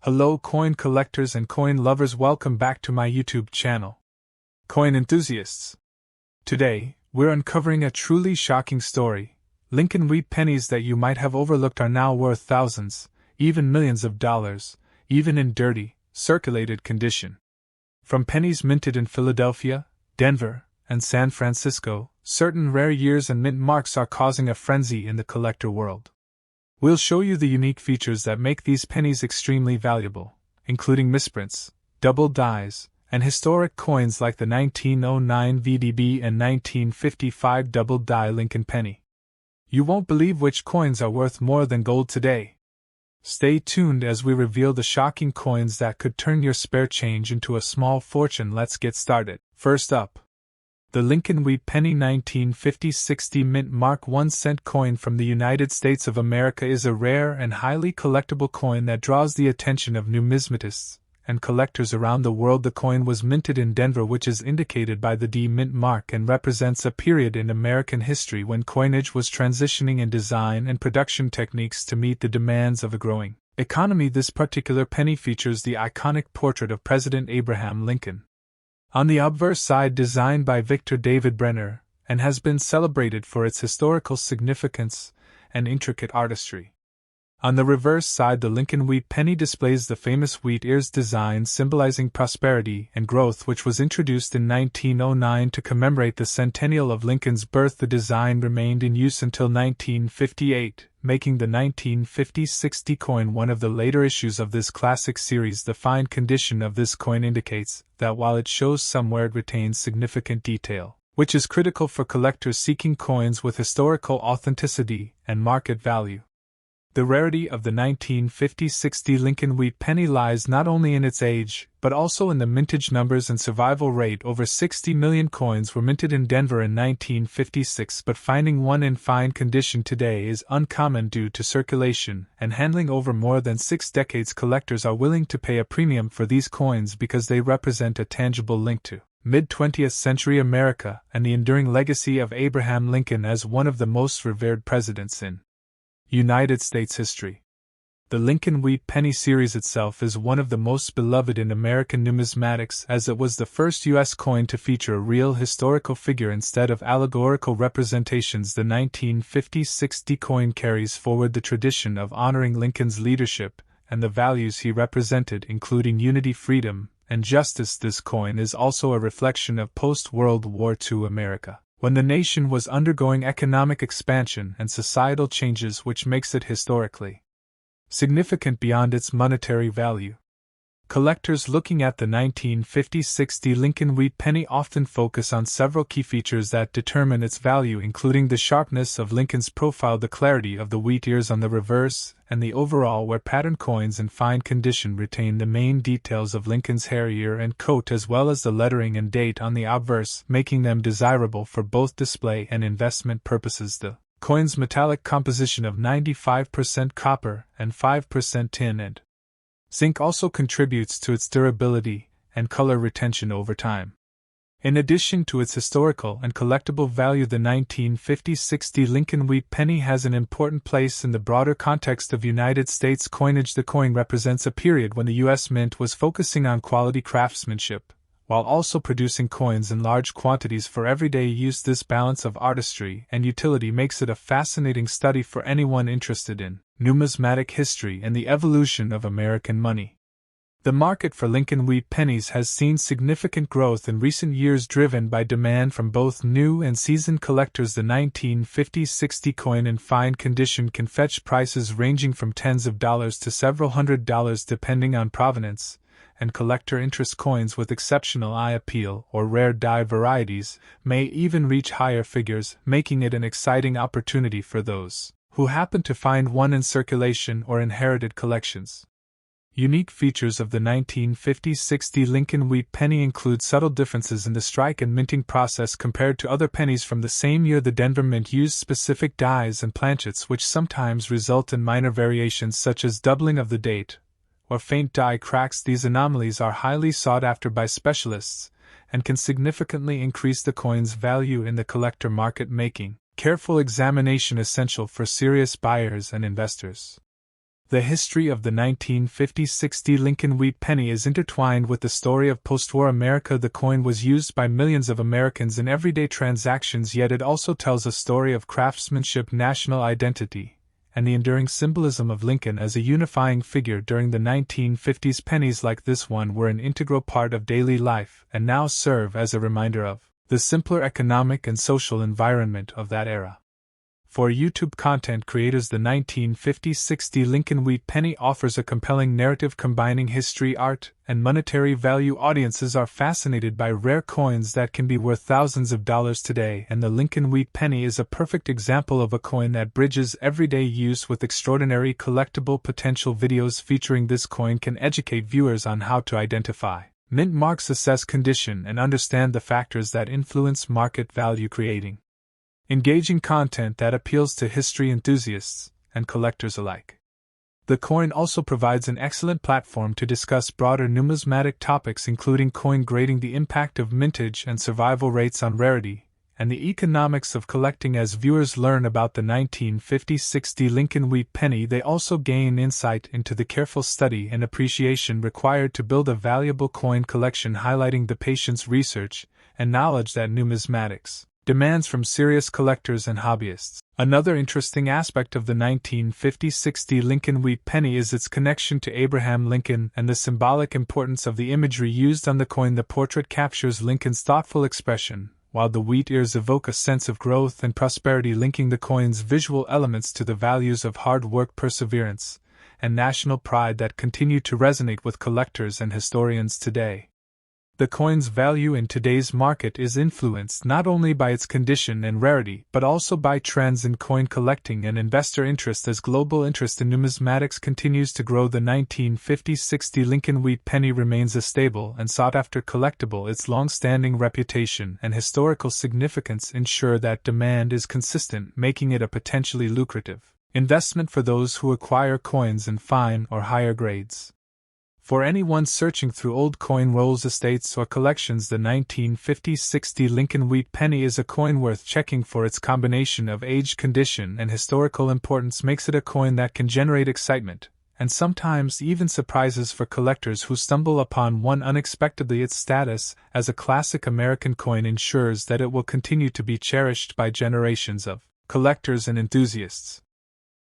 Hello coin collectors and coin lovers, welcome back to my YouTube channel. Coin enthusiasts. Today, we're uncovering a truly shocking story. Lincoln Wheat Pennies that you might have overlooked are now worth thousands, even millions of dollars, even in dirty, circulated condition. From pennies minted in Philadelphia, Denver, and San Francisco, certain rare years and mint marks are causing a frenzy in the collector world. We'll show you the unique features that make these pennies extremely valuable, including misprints, double dies, and historic coins like the 1909 VDB and 1955 double die Lincoln penny. You won't believe which coins are worth more than gold today. Stay tuned as we reveal the shocking coins that could turn your spare change into a small fortune. Let's get started. First up, the Lincoln Wheat Penny 1950-60 mint mark 1-cent coin from the United States of America is a rare and highly collectible coin that draws the attention of numismatists and collectors around the world. The coin was minted in Denver, which is indicated by the D mint mark, and represents a period in American history when coinage was transitioning in design and production techniques to meet the demands of a growing economy. This particular penny features the iconic portrait of President Abraham Lincoln on the obverse side, designed by Victor David Brenner, and has been celebrated for its historical significance and intricate artistry. On the reverse side, the Lincoln Wheat Penny displays the famous wheat ears design symbolizing prosperity and growth, which was introduced in 1909 to commemorate the centennial of Lincoln's birth. The design remained in use until 1958, making the 1950-60 coin one of the later issues of this classic series. The fine condition of this coin indicates that while it shows some wear, it retains significant detail, which is critical for collectors seeking coins with historical authenticity and market value. The rarity of the 1950-60 Lincoln Wheat Penny lies not only in its age, but also in the mintage numbers and survival rate. Over 60 million coins were minted in Denver in 1956, but finding one in fine condition today is uncommon due to circulation and handling over more than 6 decades. Collectors are willing to pay a premium for these coins because they represent a tangible link to mid-20th century America and the enduring legacy of Abraham Lincoln as one of the most revered presidents in United States history. The Lincoln Wheat Penny series itself is one of the most beloved in American numismatics, as it was the first U.S. coin to feature a real historical figure instead of allegorical representations. The 1950-60 coin carries forward the tradition of honoring Lincoln's leadership and the values he represented, including unity, freedom, and justice. This coin is also a reflection of post-World War II America, when the nation was undergoing economic expansion and societal changes, which makes it historically significant beyond its monetary value. Collectors looking at the 1950-60 Lincoln Wheat Penny often focus on several key features that determine its value, including the sharpness of Lincoln's profile, the clarity of the wheat ears on the reverse, and the overall wear pattern. Coins in fine condition retain the main details of Lincoln's hair, ear, and coat, as well as the lettering and date on the obverse, making them desirable for both display and investment purposes. The coin's metallic composition of 95% copper and 5% tin and zinc also contributes to its durability and color retention over time. In addition to its historical and collectible value, the 1950-60 Lincoln Wheat Penny has an important place in the broader context of United States coinage. The coin represents a period when the U.S. Mint was focusing on quality craftsmanship, while also producing coins in large quantities for everyday use. This balance of artistry and utility makes it a fascinating study for anyone interested in numismatic history and the evolution of American money. The market for Lincoln Wheat Pennies has seen significant growth in recent years, driven by demand from both new and seasoned collectors. The 1950-60 coin in fine condition can fetch prices ranging from tens of dollars to several $100s depending on provenance, and collector interest. Coins with exceptional eye appeal or rare die varieties may even reach higher figures, making it an exciting opportunity for those who happen to find one in circulation or inherited collections. Unique features of the 1950-60 Lincoln Wheat Penny include subtle differences in the strike and minting process compared to other pennies from the same year. The Denver Mint used specific dies and planchets, which sometimes result in minor variations such as doubling of the date or faint die cracks. These anomalies are highly sought after by specialists and can significantly increase the coin's value in the collector market, making careful examination essential for serious buyers and investors. The history of the 1950-60 Lincoln Wheat Penny is intertwined with the story of post-war America. The coin was used by millions of Americans in everyday transactions, yet it also tells a story of craftsmanship, national identity, and the enduring symbolism of Lincoln as a unifying figure during the 1950s. Pennies like this one were an integral part of daily life and now serve as a reminder of the simpler economic and social environment of that era. For YouTube content creators, the 1950-60 Lincoln Wheat Penny offers a compelling narrative combining history, art, and monetary value. Audiences are fascinated by rare coins that can be worth thousands of dollars today, and the Lincoln Wheat Penny is a perfect example of a coin that bridges everyday use with extraordinary collectible potential. Videos featuring this coin can educate viewers on how to identify mint marks, assess condition, and understand the factors that influence market value, creating engaging content that appeals to history enthusiasts and collectors alike. The coin also provides an excellent platform to discuss broader numismatic topics, including coin grading, the impact of mintage and survival rates on rarity, and the economics of collecting. As viewers learn about the 1950-60 Lincoln Wheat Penny, they also gain insight into the careful study and appreciation required to build a valuable coin collection, highlighting the patience, research, and knowledge that numismatics demands from serious collectors and hobbyists. Another interesting aspect of the 1950-60 Lincoln Wheat Penny is its connection to Abraham Lincoln and the symbolic importance of the imagery used on the coin. The portrait captures Lincoln's thoughtful expression, while the wheat ears evoke a sense of growth and prosperity, linking the coin's visual elements to the values of hard work, perseverance, and national pride that continue to resonate with collectors and historians today. The coin's value in today's market is influenced not only by its condition and rarity, but also by trends in coin collecting and investor interest. As global interest in numismatics continues to grow, the 1950-60 Lincoln Wheat Penny remains a stable and sought-after collectible. Its long-standing reputation and historical significance ensure that demand is consistent, making it a potentially lucrative investment for those who acquire coins in fine or higher grades. For anyone searching through old coin rolls, estates, or collections, the 1950-60 Lincoln Wheat Penny is a coin worth checking for. Its combination of age, condition, and historical importance makes it a coin that can generate excitement, and sometimes even surprises for collectors who stumble upon one unexpectedly. Its status as a classic American coin ensures that it will continue to be cherished by generations of collectors and enthusiasts.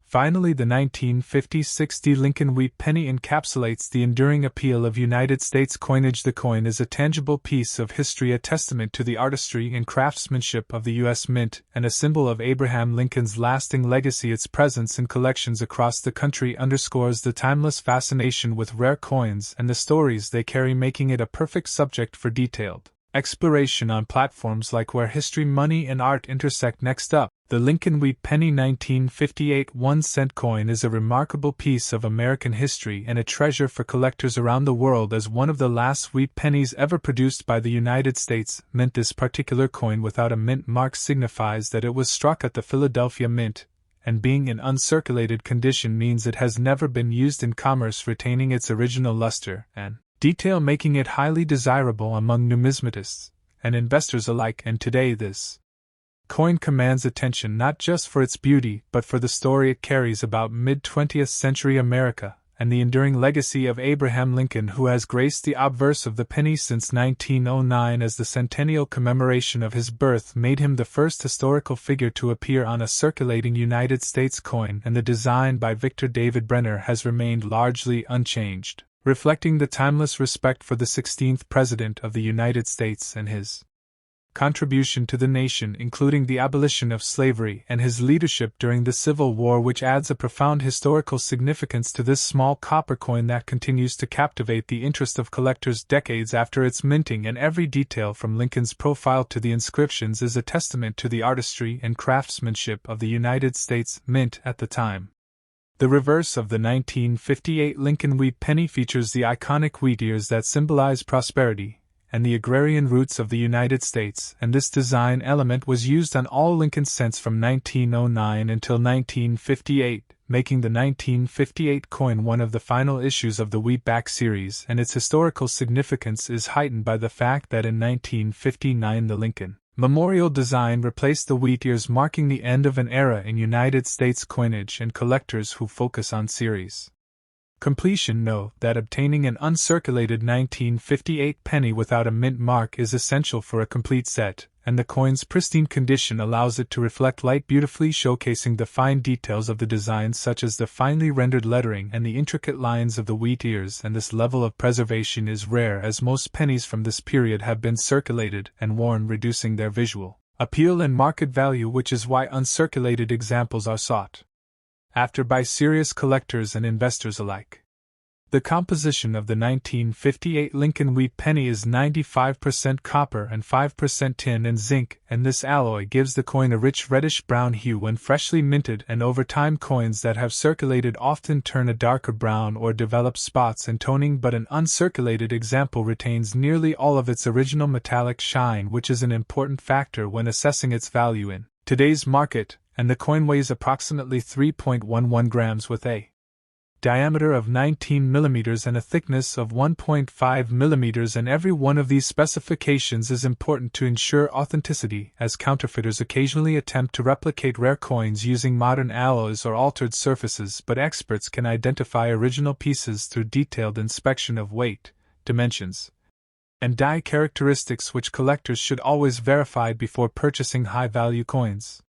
Finally, the 1950-60 Lincoln Wheat Penny encapsulates the enduring appeal of United States coinage. The coin is a tangible piece of history, a testament to the artistry and craftsmanship of the U.S. Mint, and a symbol of Abraham Lincoln's lasting legacy. Its presence in collections across the country underscores the timeless fascination with rare coins and the stories they carry, making it a perfect subject for detailed exploration on platforms like where history, money, and art intersect. Next up, the Lincoln Wheat Penny 1958 1-cent coin is a remarkable piece of American history and a treasure for collectors around the world. As one of the last wheat pennies ever produced by the United States Mint, this particular coin without a mint mark signifies that it was struck at the Philadelphia Mint, and being in uncirculated condition means it has never been used in commerce, retaining its original luster and detail, making it highly desirable among numismatists and investors alike. And today this coin commands attention not just for its beauty but for the story it carries about mid-20th century America and the enduring legacy of Abraham Lincoln, who has graced the obverse of the penny since 1909, as the centennial commemoration of his birth made him the first historical figure to appear on a circulating United States coin, and the design by Victor David Brenner has remained largely unchanged, reflecting the timeless respect for the 16th President of the United States and his contribution to the nation, including the abolition of slavery and his leadership during the Civil War, which adds a profound historical significance to this small copper coin that continues to captivate the interest of collectors decades after its minting. And every detail from Lincoln's profile to the inscriptions is a testament to the artistry and craftsmanship of the United States Mint at the time. The reverse of the 1958 Lincoln Wheat Penny features the iconic wheat ears that symbolize prosperity and the agrarian roots of the United States, and this design element was used on all Lincoln cents from 1909 until 1958, making the 1958 coin one of the final issues of the Wheatback series. And its historical significance is heightened by the fact that in 1959 the Lincoln Memorial design replaced the wheat ears, marking the end of an era in United States coinage, and collectors who focus on series Completion. Know that obtaining an uncirculated 1958 penny without a mint mark is essential for a complete set, and the coin's pristine condition allows it to reflect light beautifully, showcasing the fine details of the design such as the finely rendered lettering and the intricate lines of the wheat ears. And this level of preservation is rare, as most pennies from this period have been circulated and worn, reducing their visual appeal and market value, which is why uncirculated examples are sought after by serious collectors and investors alike. The composition of the 1958 Lincoln Wheat Penny is 95% copper and 5% tin and zinc, and this alloy gives the coin a rich reddish-brown hue when freshly minted, and over time coins that have circulated often turn a darker brown or develop spots and toning, but an uncirculated example retains nearly all of its original metallic shine, which is an important factor when assessing its value in today's market, and the coin weighs approximately 3.11 grams with a diameter of 19 mm and a thickness of 1.5 mm, and every one of these specifications is important to ensure authenticity, as counterfeiters occasionally attempt to replicate rare coins using modern alloys or altered surfaces, but experts can identify original pieces through detailed inspection of weight, dimensions, and die characteristics, which collectors should always verify before purchasing high-value coins.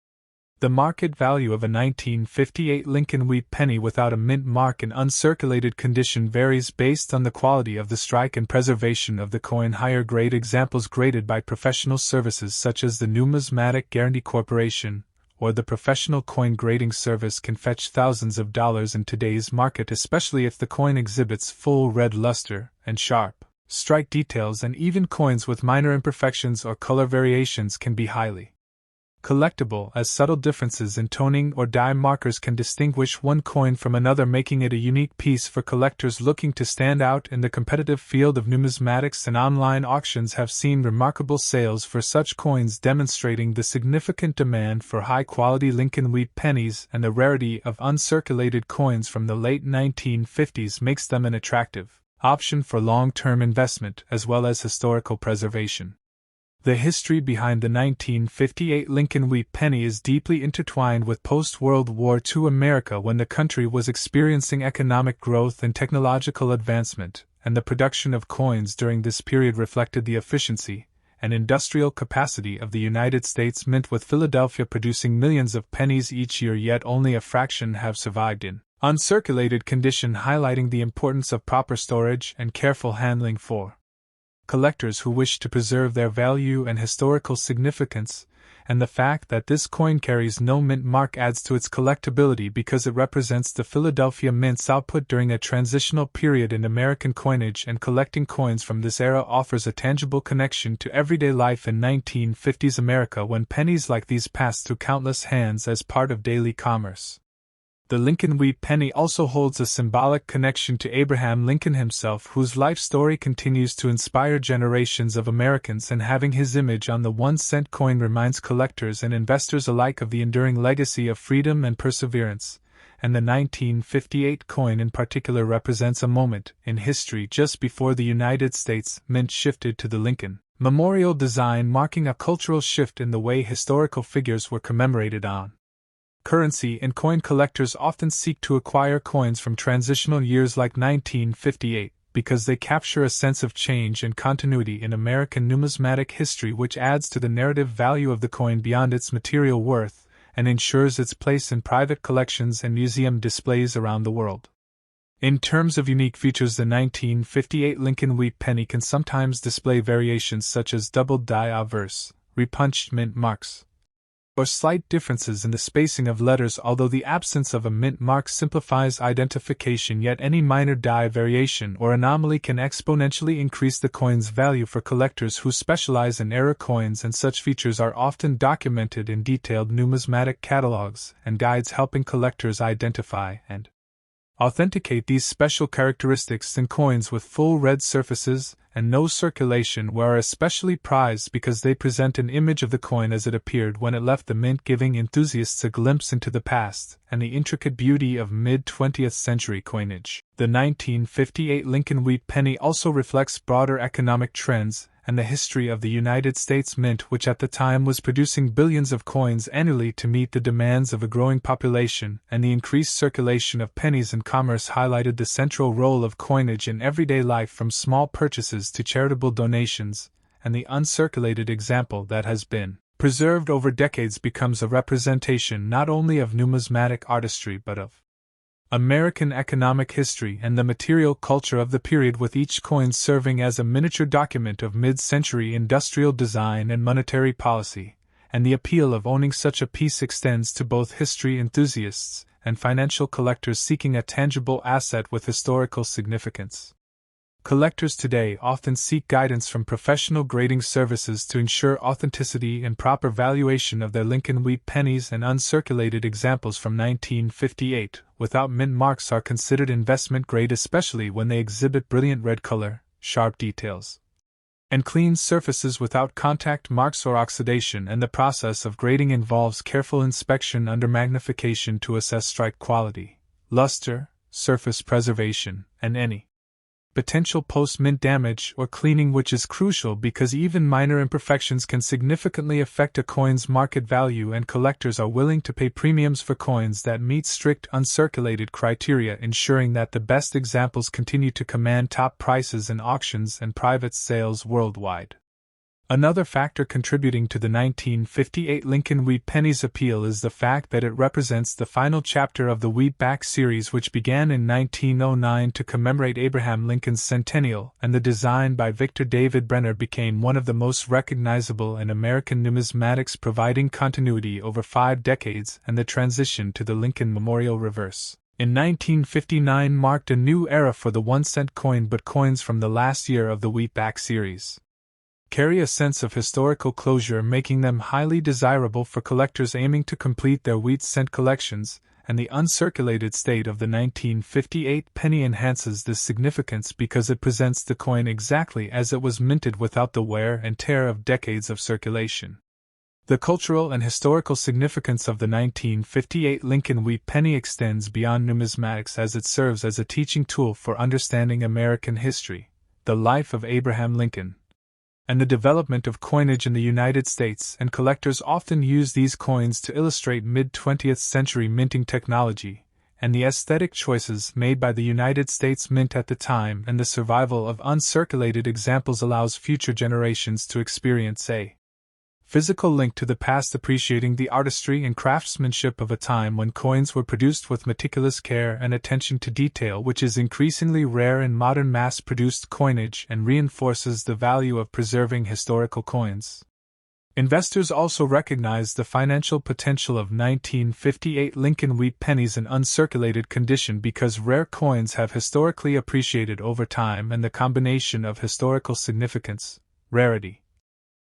The market value of a 1958 Lincoln Wheat Penny without a mint mark in uncirculated condition varies based on the quality of the strike and preservation of the coin. Higher grade examples graded by professional services such as the Numismatic Guarantee Corporation or the Professional Coin Grading Service can fetch thousands of dollars in today's market, especially if the coin exhibits full red luster and sharp strike details, and even coins with minor imperfections or color variations can be highly collectible, as subtle differences in toning or die markers can distinguish one coin from another, making it a unique piece for collectors looking to stand out in the competitive field of numismatics. And online auctions have seen remarkable sales for such coins, demonstrating the significant demand for high-quality Lincoln Wheat pennies, and the rarity of uncirculated coins from the late 1950s makes them an attractive option for long-term investment as well as historical preservation. The history behind the 1958 Lincoln Wheat Penny is deeply intertwined with post-World War II America, when the country was experiencing economic growth and technological advancement, and the production of coins during this period reflected the efficiency and industrial capacity of the United States Mint, with Philadelphia producing millions of pennies each year, yet only a fraction have survived in uncirculated condition, highlighting the importance of proper storage and careful handling for collectors who wish to preserve their value and historical significance. And the fact that this coin carries no mint mark adds to its collectability because it represents the Philadelphia Mint's output during a transitional period in American coinage, and collecting coins from this era offers a tangible connection to everyday life in 1950s America, when pennies like these passed through countless hands as part of daily commerce. The Lincoln Wheat Penny also holds a symbolic connection to Abraham Lincoln himself, whose life story continues to inspire generations of Americans, and having his image on the 1-cent coin reminds collectors and investors alike of the enduring legacy of freedom and perseverance. And the 1958 coin in particular represents a moment in history just before the United States Mint shifted to the Lincoln Memorial design, marking a cultural shift in the way historical figures were commemorated on currency, and coin collectors often seek to acquire coins from transitional years like 1958 because they capture a sense of change and continuity in American numismatic history, which adds to the narrative value of the coin beyond its material worth and ensures its place in private collections and museum displays around the world. In terms of unique features, the 1958 Lincoln Wheat Penny can sometimes display variations such as doubled die obverse, repunched mint marks, or slight differences in the spacing of letters. Although the absence of a mint mark simplifies identification, yet any minor die variation or anomaly can exponentially increase the coin's value for collectors who specialize in error coins, and such features are often documented in detailed numismatic catalogs and guides, helping collectors identify and authenticate these special characteristics. In coins with full red surfaces and no circulation were especially prized because they present an image of the coin as it appeared when it left the mint, giving enthusiasts a glimpse into the past and the intricate beauty of mid-20th century coinage. The 1958 Lincoln Wheat Penny also reflects broader economic trends, and the history of the United States Mint, which at the time was producing billions of coins annually to meet the demands of a growing population, and the increased circulation of pennies in commerce highlighted the central role of coinage in everyday life, from small purchases to charitable donations, and the uncirculated example that has been preserved over decades becomes a representation not only of numismatic artistry but of American economic history and the material culture of the period, with each coin serving as a miniature document of mid-century industrial design and monetary policy, and the appeal of owning such a piece extends to both history enthusiasts and financial collectors seeking a tangible asset with historical significance. Collectors today often seek guidance from professional grading services to ensure authenticity and proper valuation of their Lincoln Wheat pennies, and uncirculated examples from 1958 without mint marks are considered investment grade, especially when they exhibit brilliant red color, sharp details, and clean surfaces without contact marks or oxidation, and the process of grading involves careful inspection under magnification to assess strike quality, luster, surface preservation, and any potential post-mint damage or cleaning, which is crucial because even minor imperfections can significantly affect a coin's market value, and collectors are willing to pay premiums for coins that meet strict uncirculated criteria, ensuring that the best examples continue to command top prices in auctions and private sales worldwide. Another factor contributing to the 1958 Lincoln Wheat Pennies appeal is the fact that it represents the final chapter of the Wheatback series, which began in 1909 to commemorate Abraham Lincoln's centennial, and the design by Victor David Brenner became one of the most recognizable in American numismatics, providing continuity over 5 decades, and the transition to the Lincoln Memorial Reverse in 1959 marked a new era for the 1-cent coin, but coins from the last year of the Wheatback series carry a sense of historical closure, making them highly desirable for collectors aiming to complete their wheat cent collections, and the uncirculated state of the 1958 penny enhances this significance because it presents the coin exactly as it was minted without the wear and tear of decades of circulation. The cultural and historical significance of the 1958 Lincoln Wheat Penny extends beyond numismatics, as it serves as a teaching tool for understanding American history, the life of Abraham Lincoln, and the development of coinage in the United States, and collectors often use these coins to illustrate mid-20th century minting technology, and the aesthetic choices made by the United States Mint at the time, and the survival of uncirculated examples allows future generations to experience a physical link to the past, appreciating the artistry and craftsmanship of a time when coins were produced with meticulous care and attention to detail, which is increasingly rare in modern mass-produced coinage and reinforces the value of preserving historical coins. Investors also recognize the financial potential of 1958 Lincoln Wheat Pennies in uncirculated condition because rare coins have historically appreciated over time, and the combination of historical significance, rarity,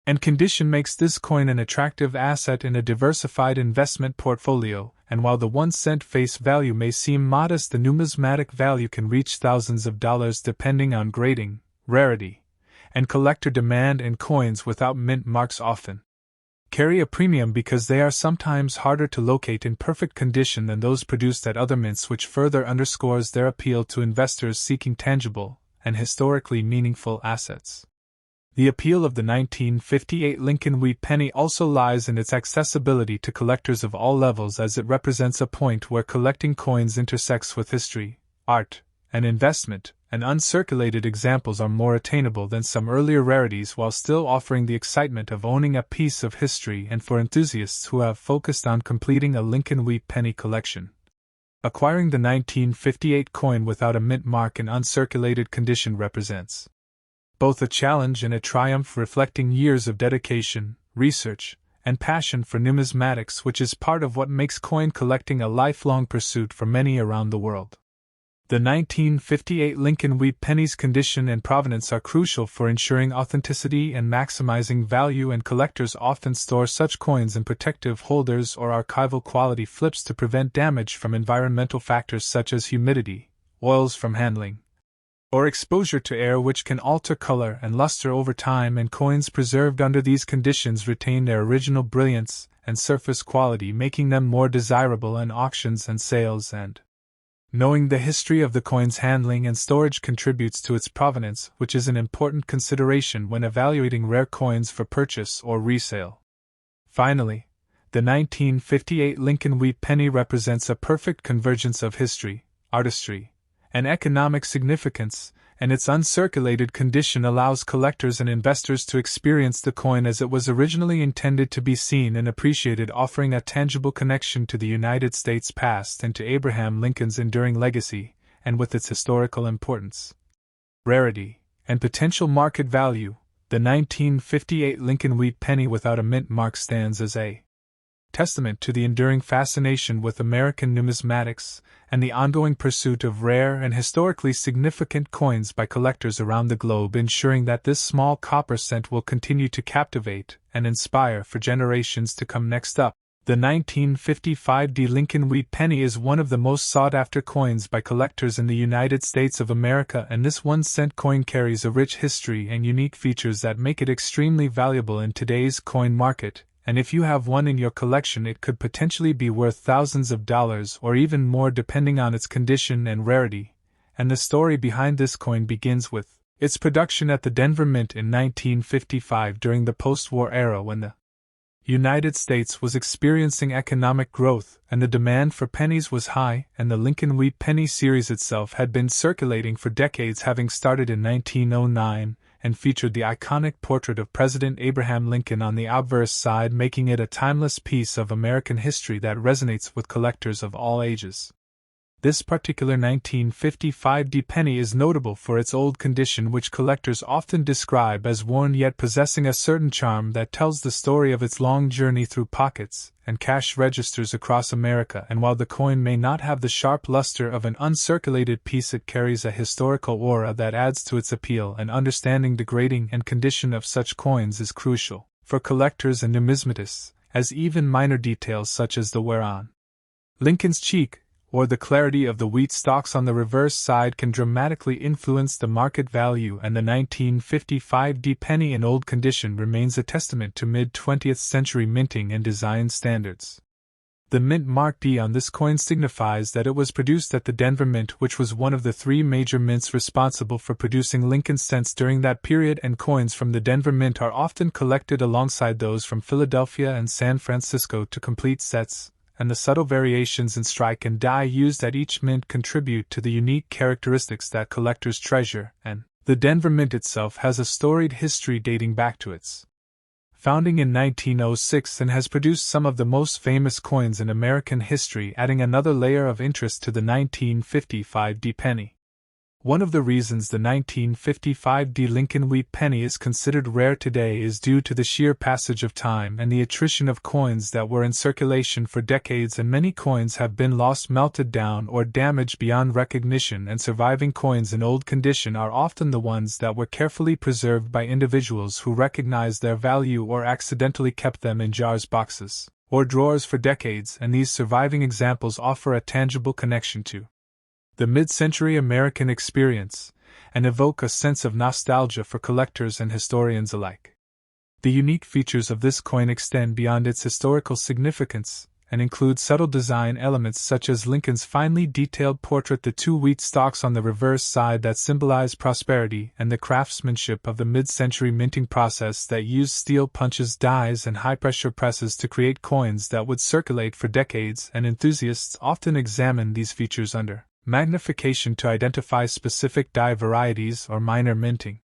and condition makes this coin an attractive asset in a diversified investment portfolio, and while the 1-cent face value may seem modest, the numismatic value can reach thousands of dollars depending on grading, rarity, and collector demand, and coins without mint marks often carry a premium because they are sometimes harder to locate in perfect condition than those produced at other mints, which further underscores their appeal to investors seeking tangible and historically meaningful assets. The appeal of the 1958 Lincoln Wheat Penny also lies in its accessibility to collectors of all levels, as it represents a point where collecting coins intersects with history, art, and investment, and uncirculated examples are more attainable than some earlier rarities while still offering the excitement of owning a piece of history, and for enthusiasts who have focused on completing a Lincoln Wheat Penny collection, acquiring the 1958 coin without a mint mark in uncirculated condition represents both a challenge and a triumph, reflecting years of dedication, research, and passion for numismatics, which is part of what makes coin collecting a lifelong pursuit for many around the world. The 1958 Lincoln Wheat Pennies' condition and provenance are crucial for ensuring authenticity and maximizing value, and collectors often store such coins in protective holders or archival quality flips to prevent damage from environmental factors such as humidity, oils from handling, or exposure to air, which can alter color and luster over time, and coins preserved under these conditions retain their original brilliance and surface quality, making them more desirable in auctions and sales, and Knowing the history of the coin's handling and storage contributes to its provenance, which is an important consideration when evaluating rare coins for purchase or resale. Finally, the 1958 Lincoln Wheat Penny represents a perfect convergence of history, artistry, and economic significance, and its uncirculated condition allows collectors and investors to experience the coin as it was originally intended to be seen and appreciated, offering a tangible connection to the United States past and to Abraham Lincoln's enduring legacy, and with its historical importance, rarity, and potential market value. The 1958 Lincoln Wheat Penny without a mint mark stands as a testament to the enduring fascination with American numismatics and the ongoing pursuit of rare and historically significant coins by collectors around the globe, ensuring that this small copper cent will continue to captivate and inspire for generations to come. Next up, the 1955 Lincoln Wheat Penny is one of the most sought-after coins by collectors in the United States of America, and this 1-cent coin carries a rich history and unique features that make it extremely valuable in today's coin market. And if you have one in your collection, it could potentially be worth thousands of dollars or even more depending on its condition and rarity. And the story behind this coin begins with its production at the Denver Mint in 1955 during the post-war era, when the United States was experiencing economic growth and the demand for pennies was high, and the Lincoln Wheat Penny series itself had been circulating for decades, having started in 1909, and featured the iconic portrait of President Abraham Lincoln on the obverse side, making it a timeless piece of American history that resonates with collectors of all ages. This particular 1955 penny is notable for its old condition, which collectors often describe as worn yet possessing a certain charm that tells the story of its long journey through pockets and cash registers across America. And while the coin may not have the sharp luster of an uncirculated piece, it carries a historical aura that adds to its appeal, and understanding the grading and condition of such coins is crucial for collectors and numismatists, as even minor details such as the wear on Lincoln's cheek or the clarity of the wheat stalks on the reverse side can dramatically influence the market value, and the 1955 penny in old condition remains a testament to mid-20th century minting and design standards. The mint mark D on this coin signifies that it was produced at the Denver Mint, which was one of the 3 major mints responsible for producing Lincoln cents during that period, and coins from the Denver Mint are often collected alongside those from Philadelphia and San Francisco to complete sets, and the subtle variations in strike and die used at each mint contribute to the unique characteristics that collectors treasure. And the Denver Mint itself has a storied history dating back to its founding in 1906 and has produced some of the most famous coins in American history, adding another layer of interest to the 1955 penny. One of the reasons the 1955 Lincoln Wheat Penny is considered rare today is due to the sheer passage of time and the attrition of coins that were in circulation for decades, and many coins have been lost, melted down, or damaged beyond recognition, and surviving coins in old condition are often the ones that were carefully preserved by individuals who recognized their value or accidentally kept them in jars, boxes, or drawers for decades, and these surviving examples offer a tangible connection to the mid-century American experience, and evoke a sense of nostalgia for collectors and historians alike. The unique features of this coin extend beyond its historical significance, and include subtle design elements such as Lincoln's finely detailed portrait, the 2 wheat stalks on the reverse side that symbolize prosperity, and the craftsmanship of the mid-century minting process that used steel punches, dies, and high-pressure presses to create coins that would circulate for decades, and enthusiasts often examine these features under magnification to identify specific die varieties or minor minting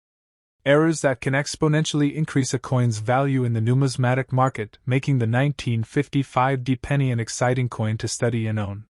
errors that can exponentially increase a coin's value in the numismatic market, making the 1955 penny an exciting coin to study and own.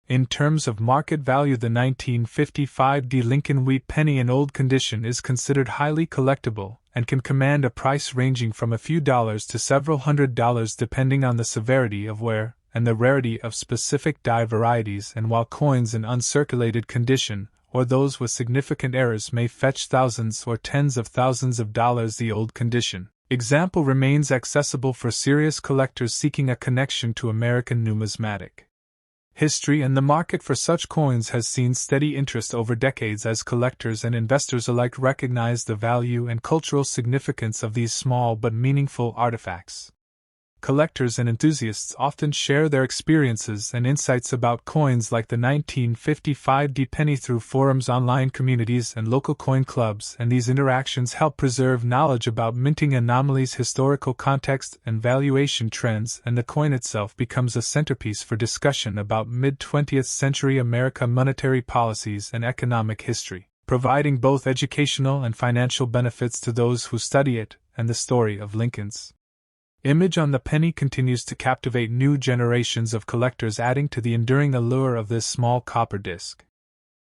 In terms of market value, the 1955 Lincoln Wheat Penny in old condition is considered highly collectible and can command a price ranging from a few dollars to several $100s depending on the severity of wear and the rarity of specific die varieties, and while coins in uncirculated condition, or those with significant errors, may fetch thousands or tens of thousands of dollars, the old condition example remains accessible for serious collectors seeking a connection to American numismatic history, and the market for such coins has seen steady interest over decades as collectors and investors alike recognize the value and cultural significance of these small but meaningful artifacts. collectors and enthusiasts often share their experiences and insights about coins like the 1955 D penny through forums, online communities, and local coin clubs, and these interactions help preserve knowledge about minting anomalies, historical context, and valuation trends, and the coin itself becomes a centerpiece for discussion about mid-20th century America monetary policies and economic history, providing both educational and financial benefits to those who study it. And the story of Lincoln's image on the penny continues to captivate new generations of collectors, adding to the enduring allure of this small copper disc.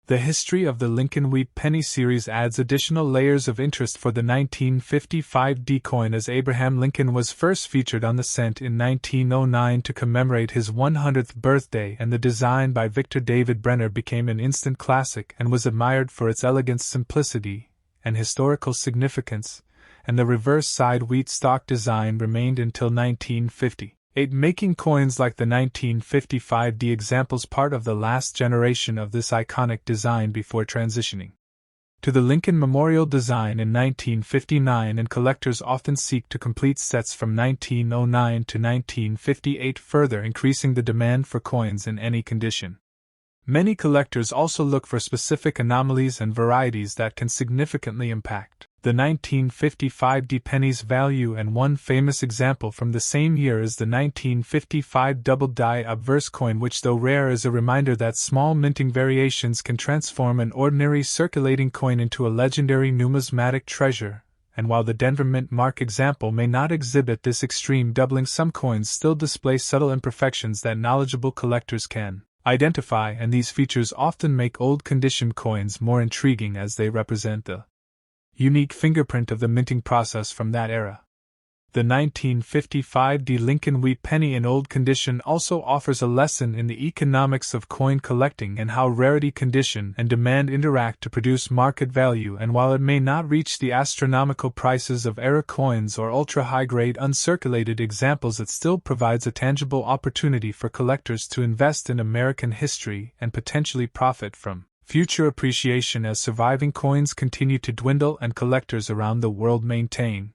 The history of the Lincoln Wheat Penny series adds additional layers of interest for the 1955 D coin, as Abraham Lincoln was first featured on the cent in 1909 to commemorate his 100th birthday, and the design by Victor David Brenner became an instant classic and was admired for its elegant simplicity and historical significance, and the reverse side wheat stock design remained until 1958, making coins like the 1955 D examples part of the last generation of this iconic design before transitioning to the Lincoln Memorial design in 1959, and collectors often seek to complete sets from 1909 to 1958, further increasing the demand for coins in any condition. Many collectors also look for specific anomalies and varieties that can significantly impact the 1955 D penny's value, and one famous example from the same year is the 1955 double die obverse coin, which, though rare, is a reminder that small minting variations can transform an ordinary circulating coin into a legendary numismatic treasure. And while the Denver Mint mark example may not exhibit this extreme doubling, some coins still display subtle imperfections that knowledgeable collectors can identify, and these features often make old condition coins more intriguing as they represent the unique fingerprint of the minting process from that era. The 1955 D Lincoln Wheat Penny in old condition also offers a lesson in the economics of coin collecting and how rarity, condition, and demand interact to produce market value, and while it may not reach the astronomical prices of era coins or ultra-high-grade uncirculated examples, it still provides a tangible opportunity for collectors to invest in American history and potentially profit from future appreciation as surviving coins continue to dwindle and collectors around the world maintain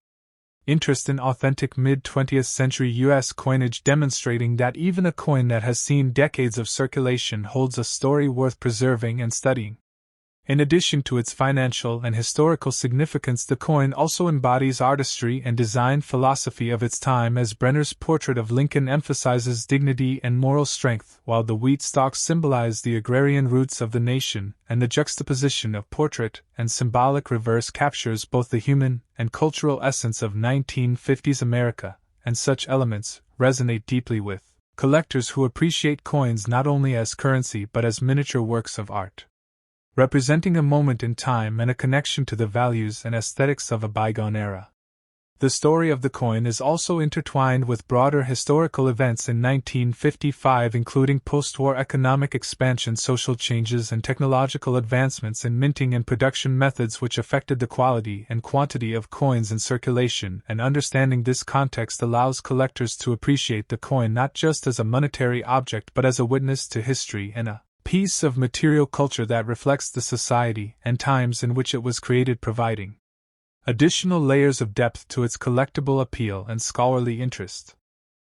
interest in authentic mid-20th century U.S. coinage, demonstrating that even a coin that has seen decades of circulation holds a story worth preserving and studying. In addition to its financial and historical significance, the coin also embodies artistry and design philosophy of its time, as Brenner's portrait of Lincoln emphasizes dignity and moral strength, while the wheat stalks symbolize the agrarian roots of the nation, and the juxtaposition of portrait and symbolic reverse captures both the human and cultural essence of 1950s America, and such elements resonate deeply with collectors who appreciate coins not only as currency but as miniature works of art, representing a moment in time and a connection to the values and aesthetics of a bygone era. The story of the coin is also intertwined with broader historical events in 1955, including post-war economic expansion, social changes, and technological advancements in minting and production methods which affected the quality and quantity of coins in circulation, and understanding this context allows collectors to appreciate the coin not just as a monetary object but as a witness to history and a piece of material culture that reflects the society and times in which it was created, providing additional layers of depth to its collectible appeal and scholarly interest.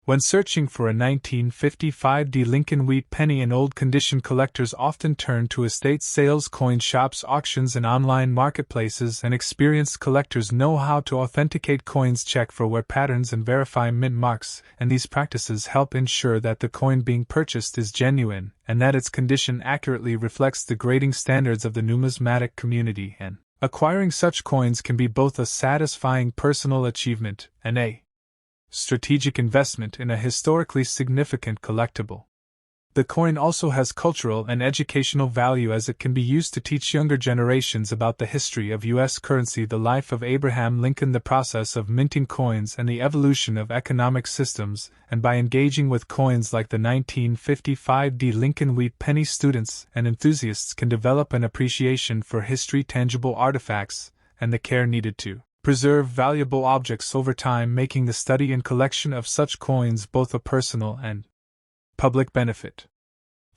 When searching for a 1955 D Lincoln Wheat Penny in old condition, collectors often turn to estate sales, coin shops, auctions, and online marketplaces, and experienced collectors know how to authenticate coins, check for wear patterns, and verify mint marks, and these practices help ensure that the coin being purchased is genuine and that its condition accurately reflects the grading standards of the numismatic community, and acquiring such coins can be both a satisfying personal achievement and a strategic investment in a historically significant collectible. The coin also has cultural and educational value, as it can be used to teach younger generations about the history of U.S. currency, the life of Abraham Lincoln, the process of minting coins, and the evolution of economic systems, and by engaging with coins like the 1955 D Lincoln Wheat Penny, students and enthusiasts can develop an appreciation for history, tangible artifacts, and the care needed to preserve valuable objects over time, making the study and collection of such coins both a personal and public benefit.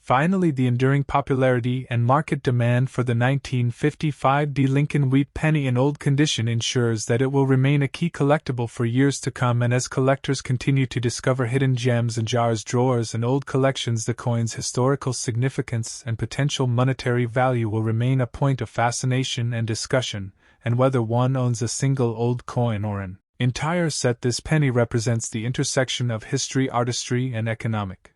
Finally, the enduring popularity and market demand for the 1955 Lincoln Wheat Penny in old condition ensures that it will remain a key collectible for years to come, and as collectors continue to discover hidden gems in jars, drawers, and old collections, the coin's historical significance and potential monetary value will remain a point of fascination and discussion, and whether one owns a single old coin or an entire set, this penny represents the intersection of history, artistry, and economic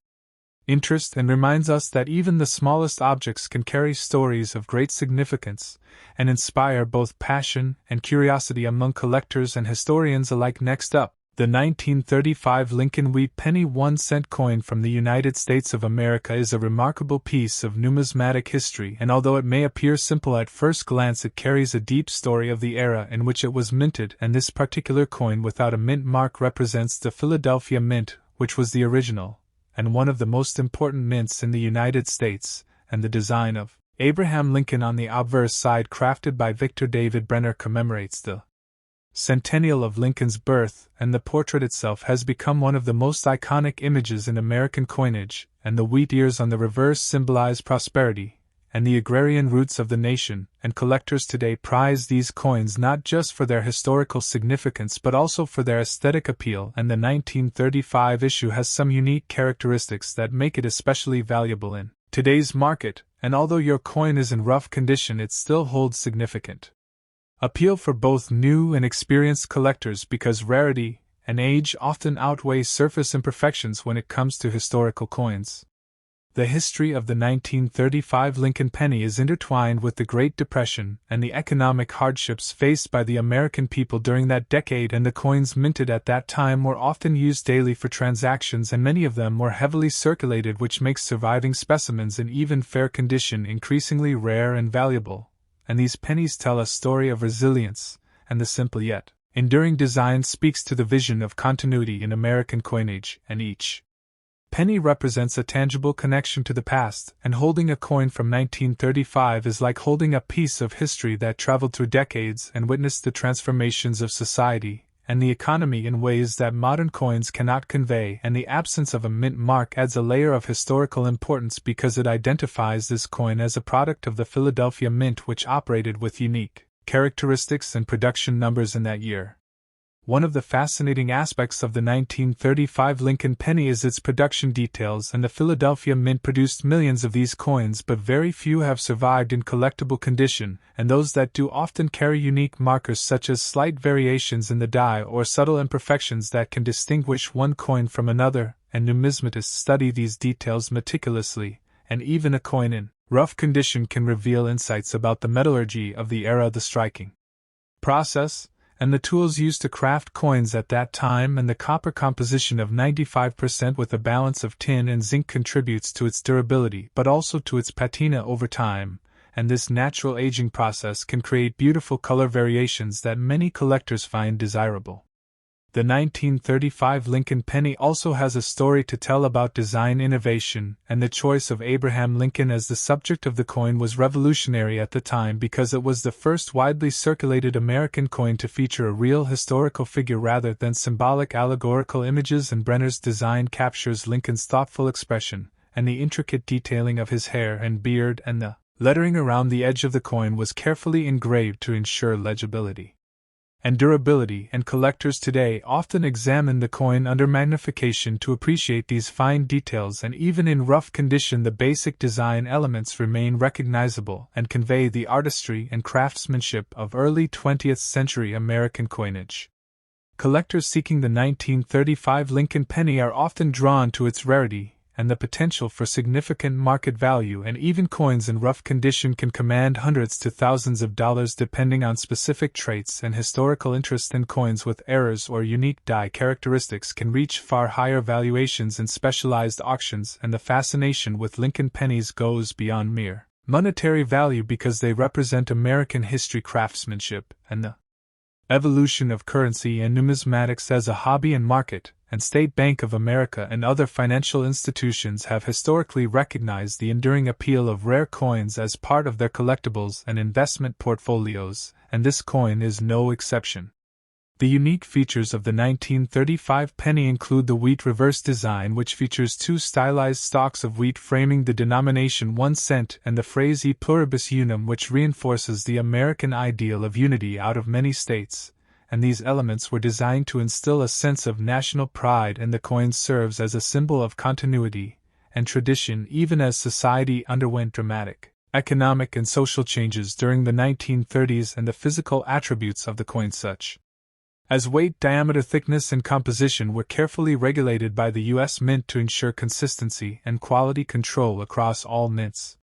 interest, and reminds us that even the smallest objects can carry stories of great significance and inspire both passion and curiosity among collectors and historians alike. Next up, the 1935 Lincoln Wheat Penny 1-cent coin from the United States of America is a remarkable piece of numismatic history, and although it may appear simple at first glance, it carries a deep story of the era in which it was minted. And this particular coin without a mint mark represents the Philadelphia Mint, which was the original and one of the most important mints in the United States, and the design of Abraham Lincoln on the obverse side, crafted by Victor David Brenner, commemorates the centennial of Lincoln's birth, and the portrait itself has become one of the most iconic images in American coinage, and the wheat ears on the reverse symbolize prosperity and the agrarian roots of the nation, and collectors today prize these coins not just for their historical significance but also for their aesthetic appeal, and the 1935 issue has some unique characteristics that make it especially valuable in today's market, and although your coin is in rough condition, it still holds significant appeal for both new and experienced collectors because rarity and age often outweigh surface imperfections when it comes to historical coins. The history of the 1935 Lincoln penny is intertwined with the Great Depression and the economic hardships faced by the American people during that decade, and the coins minted at that time were often used daily for transactions, and many of them were heavily circulated, which makes surviving specimens in even fair condition increasingly rare and valuable. And these pennies tell a story of resilience, and the simple yet enduring design speaks to the vision of continuity in American coinage, and each penny represents a tangible connection to the past, and holding a coin from 1935 is like holding a piece of history that traveled through decades and witnessed the transformations of society and the economy in ways that modern coins cannot convey, and the absence of a mint mark adds a layer of historical importance because it identifies this coin as a product of the Philadelphia Mint, which operated with unique characteristics and production numbers in that year. One of the fascinating aspects of the 1935 Lincoln penny is its production details, and the Philadelphia Mint produced millions of these coins, but very few have survived in collectible condition, and those that do often carry unique markers such as slight variations in the die or subtle imperfections that can distinguish one coin from another, and numismatists study these details meticulously, and even a coin in rough condition can reveal insights about the metallurgy of the era, the striking process, and the tools used to craft coins at that time, and the copper composition of 95% with a balance of tin and zinc contributes to its durability but also to its patina over time, and this natural aging process can create beautiful color variations that many collectors find desirable. The 1935 Lincoln penny also has a story to tell about design innovation, and the choice of Abraham Lincoln as the subject of the coin was revolutionary at the time because it was the first widely circulated American coin to feature a real historical figure rather than symbolic allegorical images, and Brenner's design captures Lincoln's thoughtful expression and the intricate detailing of his hair and beard, and the lettering around the edge of the coin was carefully engraved to ensure legibility and durability, and collectors today often examine the coin under magnification to appreciate these fine details, and even in rough condition the basic design elements remain recognizable and convey the artistry and craftsmanship of early 20th century American coinage. Collectors seeking the 1935 Lincoln penny are often drawn to its rarity and the potential for significant market value, and even coins in rough condition can command hundreds to thousands of dollars depending on specific traits and historical interest, and coins with errors or unique die characteristics can reach far higher valuations in specialized auctions, and the fascination with Lincoln pennies goes beyond mere monetary value because they represent American history, craftsmanship, and the evolution of currency and numismatics as a hobby and market, and State Bank of America and other financial institutions have historically recognized the enduring appeal of rare coins as part of their collectibles and investment portfolios, and this coin is no exception. The unique features of the 1935 penny include the wheat reverse design, which features two stylized stalks of wheat framing the denomination 1 cent, and the phrase E pluribus unum, which reinforces the American ideal of unity out of many states, and these elements were designed to instill a sense of national pride, and the coin serves as a symbol of continuity and tradition even as society underwent dramatic economic and social changes during the 1930s, and the physical attributes of the coin such as weight, diameter, thickness, and composition were carefully regulated by the U.S. Mint to ensure consistency and quality control across all mints.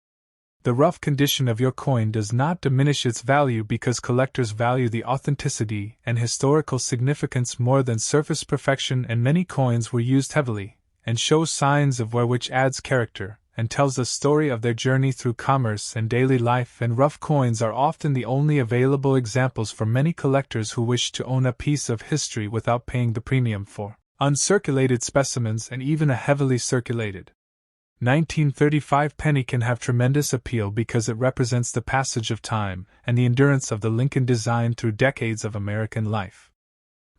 The rough condition of your coin does not diminish its value because collectors value the authenticity and historical significance more than surface perfection, and many coins were used heavily and show signs of wear, which adds character and tells the story of their journey through commerce and daily life, and rough coins are often the only available examples for many collectors who wish to own a piece of history without paying the premium for uncirculated specimens, and even a heavily circulated 1935 penny can have tremendous appeal because it represents the passage of time and the endurance of the Lincoln design through decades of American life.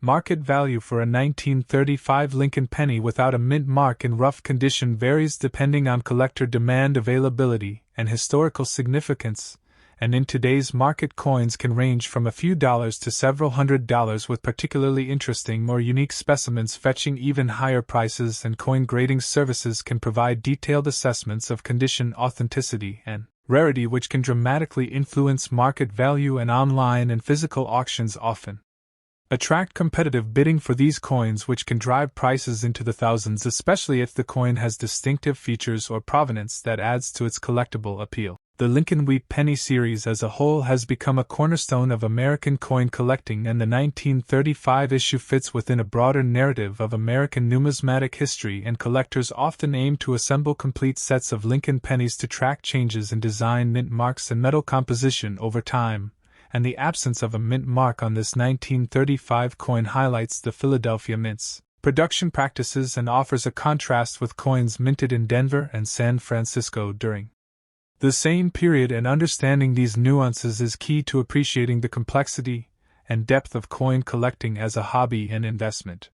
Market value for a 1935 Lincoln penny without a mint mark in rough condition varies depending on collector demand, availability, and historical significance, and in today's market coins can range from a few dollars to several $100s, with particularly interesting or unique specimens fetching even higher prices, and coin grading services can provide detailed assessments of condition, authenticity, and rarity, which can dramatically influence market value, and online and physical auctions often attract competitive bidding for these coins, which can drive prices into the thousands, especially if the coin has distinctive features or provenance that adds to its collectible appeal. The Lincoln Wheat Penny series as a whole has become a cornerstone of American coin collecting, and the 1935 issue fits within a broader narrative of American numismatic history, and collectors often aim to assemble complete sets of Lincoln pennies to track changes in design, mint marks, and metal composition over time. And the absence of a mint mark on this 1935 coin highlights the Philadelphia Mint's production practices and offers a contrast with coins minted in Denver and San Francisco during the same period, and understanding these nuances is key to appreciating the complexity and depth of coin collecting as a hobby and investment.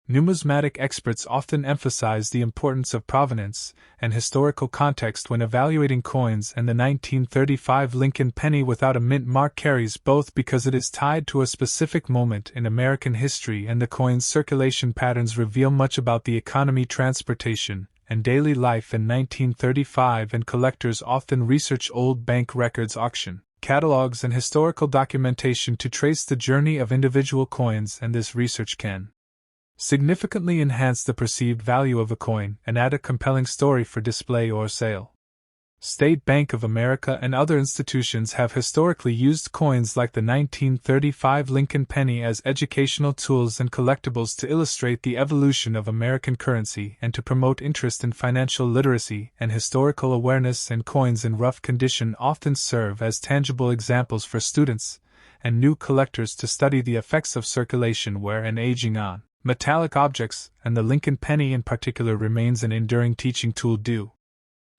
Numismatic experts often emphasize the importance of provenance and historical context when evaluating coins, and the 1935 Lincoln penny without a mint mark carries both because it is tied to a specific moment in American history, and the coin's circulation patterns reveal much about the economy, transportation, and daily life in 1935, and collectors often research old bank records, auction catalogs, and historical documentation to trace the journey of individual coins, and this research can significantly enhance the perceived value of a coin and add a compelling story for display or sale. State Bank of America and other institutions have historically used coins like the 1935 Lincoln penny as educational tools and collectibles to illustrate the evolution of American currency and to promote interest in financial literacy and historical awareness, and coins in rough condition often serve as tangible examples for students and new collectors to study the effects of circulation, wear, and aging on metallic objects, and the Lincoln penny in particular remains an enduring teaching tool due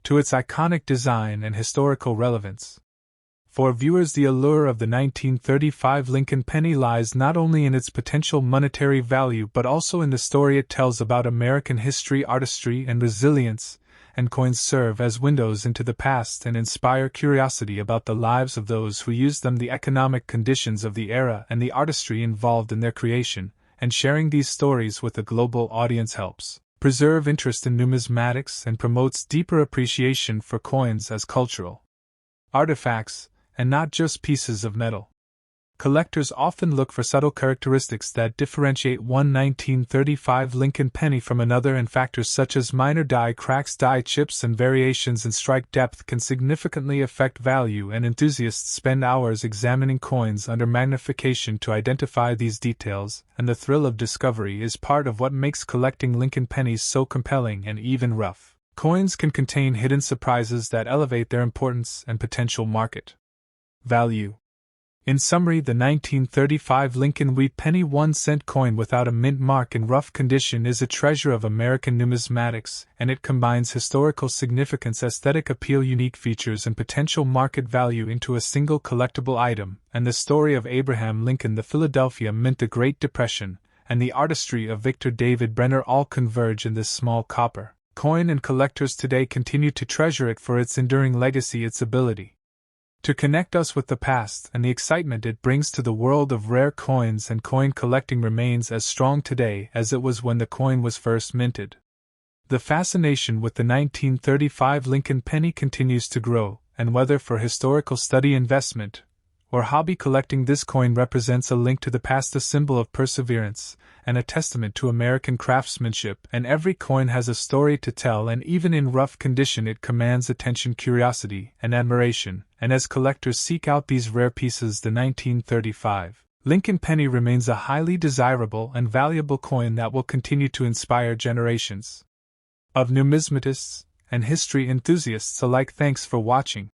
to its iconic design and historical relevance. For viewers, the allure of the 1935 Lincoln penny lies not only in its potential monetary value but also in the story it tells about American history, artistry, and resilience, and coins serve as windows into the past and inspire curiosity about the lives of those who used them, the economic conditions of the era, and the artistry involved in their creation, and sharing these stories with a global audience helps preserve interest in numismatics and promotes deeper appreciation for coins as cultural artifacts, and not just pieces of metal. Collectors often look for subtle characteristics that differentiate one 1935 Lincoln penny from another, and factors such as minor die cracks, die chips, and variations in strike depth can significantly affect value, and enthusiasts spend hours examining coins under magnification to identify these details, and the thrill of discovery is part of what makes collecting Lincoln pennies so compelling. And even rough coins can contain hidden surprises that elevate their importance and potential market value. In summary, the 1935 Lincoln Wheat Penny 1-cent coin without a mint mark in rough condition is a treasure of American numismatics, and it combines historical significance, aesthetic appeal, unique features, and potential market value into a single collectible item. And the story of Abraham Lincoln, the Philadelphia Mint, the Great Depression, and the artistry of Victor David Brenner all converge in this small copper coin, and collectors today continue to treasure it for its enduring legacy, its ability to connect us with the past, and the excitement it brings to the world of rare coins and coin collecting remains as strong today as it was when the coin was first minted. The fascination with the 1935 Lincoln penny continues to grow, and whether for historical study, investment, or hobby collecting, this coin represents a link to the past, a symbol of perseverance, and a testament to American craftsmanship. And every coin has a story to tell, and even in rough condition it commands attention, curiosity, and admiration. And as collectors seek out these rare pieces, the 1935 Lincoln penny remains a highly desirable and valuable coin that will continue to inspire generations of numismatists and history enthusiasts alike. Thanks for watching.